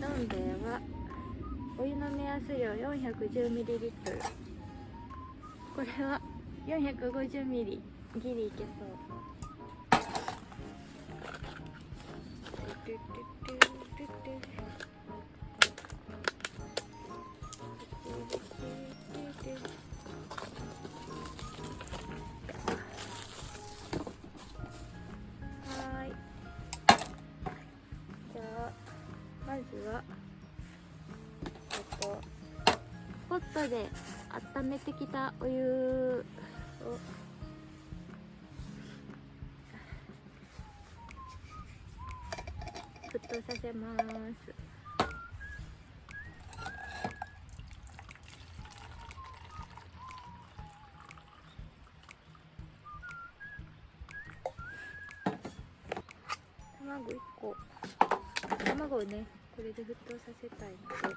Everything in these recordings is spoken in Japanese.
どん兵衛はお湯の目安量 410ml。 これは 450ml ギリいけそう。はい、じゃあまずはポットで温めてきたお湯を沸騰させます。卵1個、卵をねこれで沸騰させたいので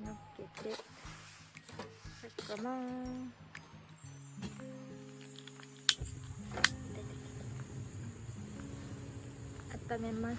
乗っけてかまー温めます。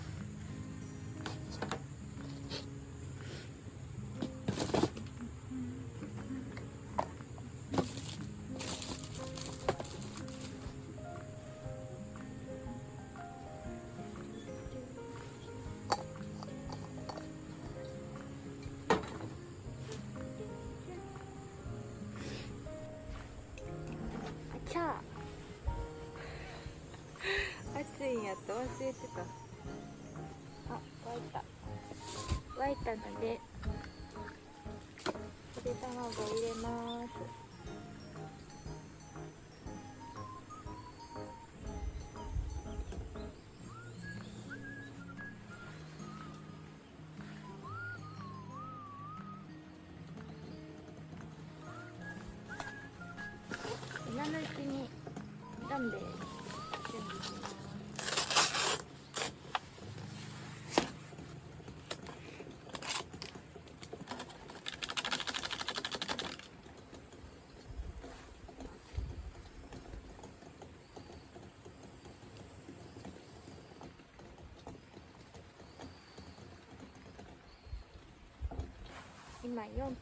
暑いんやと忘れてた。あ、沸いたのでゆで卵を入れます。今のうちにどん兵衛準備します。今4分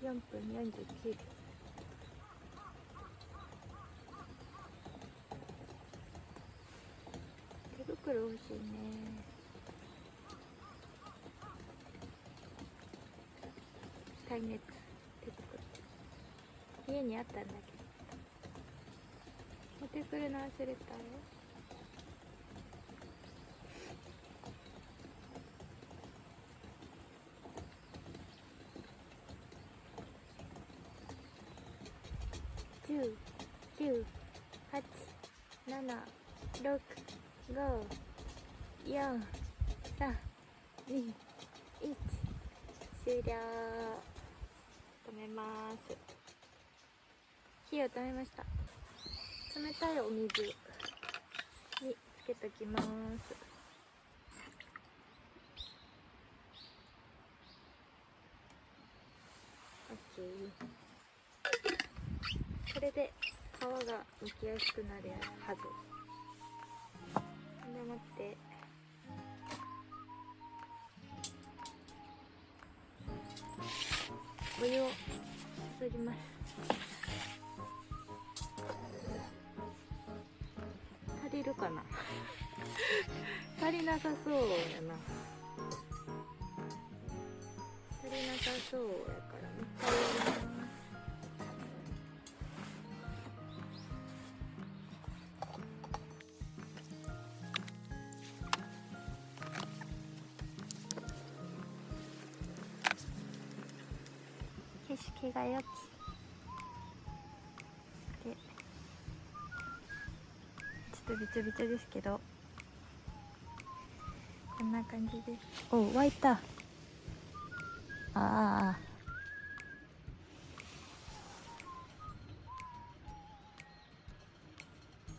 49秒。手袋欲しいね。耐熱手袋家にあったんだけど持ってくるの忘れたよ。10、9、8、7、6、5、4、3、2、1。終了。止めます。火を止めました。冷たいお水につけときます。OK。これで皮がむきやすくなるはず。でもってお湯を注ぎます。足りるかな足りなさそうやな。足りなさそうやからもう一回やります。景色が良きで、ちょっとびちょびちょですけどこんな感じです。お、沸いた。ああ、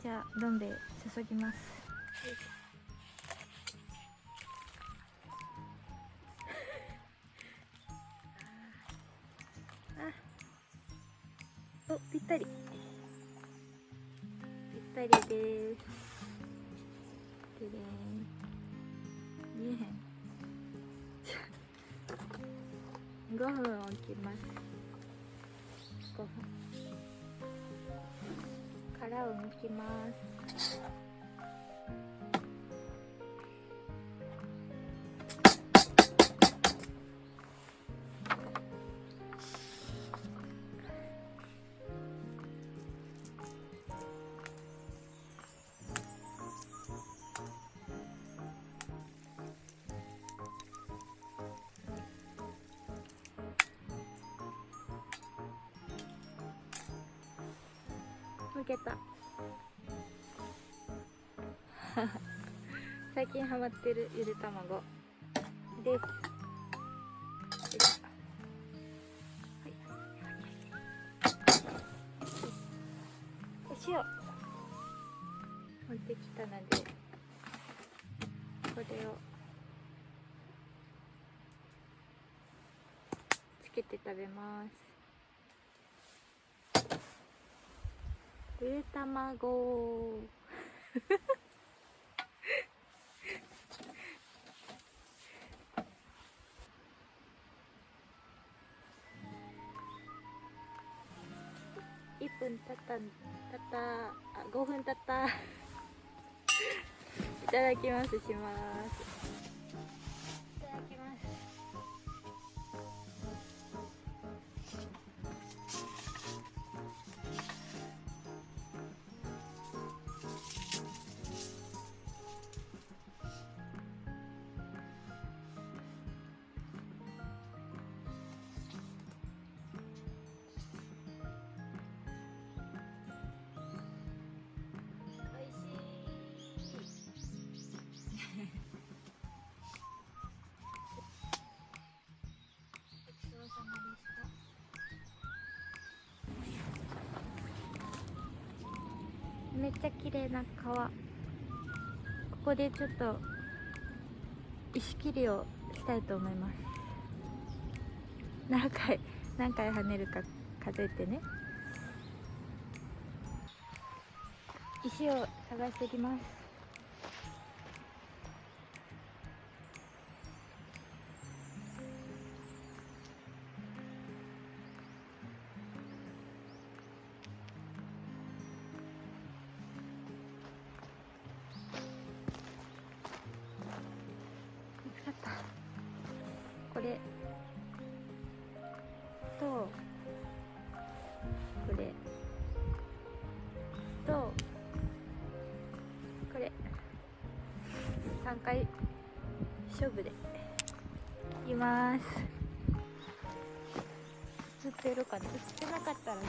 じゃあどん兵衛注ぎます。お、ぴったりぴったりです。きれい見えへん5分置きます。5分殻を剥きます。剥けた最近ハマってるゆで卵です。塩置いてきたので、これをつけて食べます。ゆで卵1分たった5分たったいただきますします。いただきます。めっちゃ綺麗な川。ここでちょっと石切りをしたいと思います。何回跳ねるか数えてね。石を探してきます。見つかった。これとこれとこれ3回勝負でいきます。映ってるかな。映ってなかったらね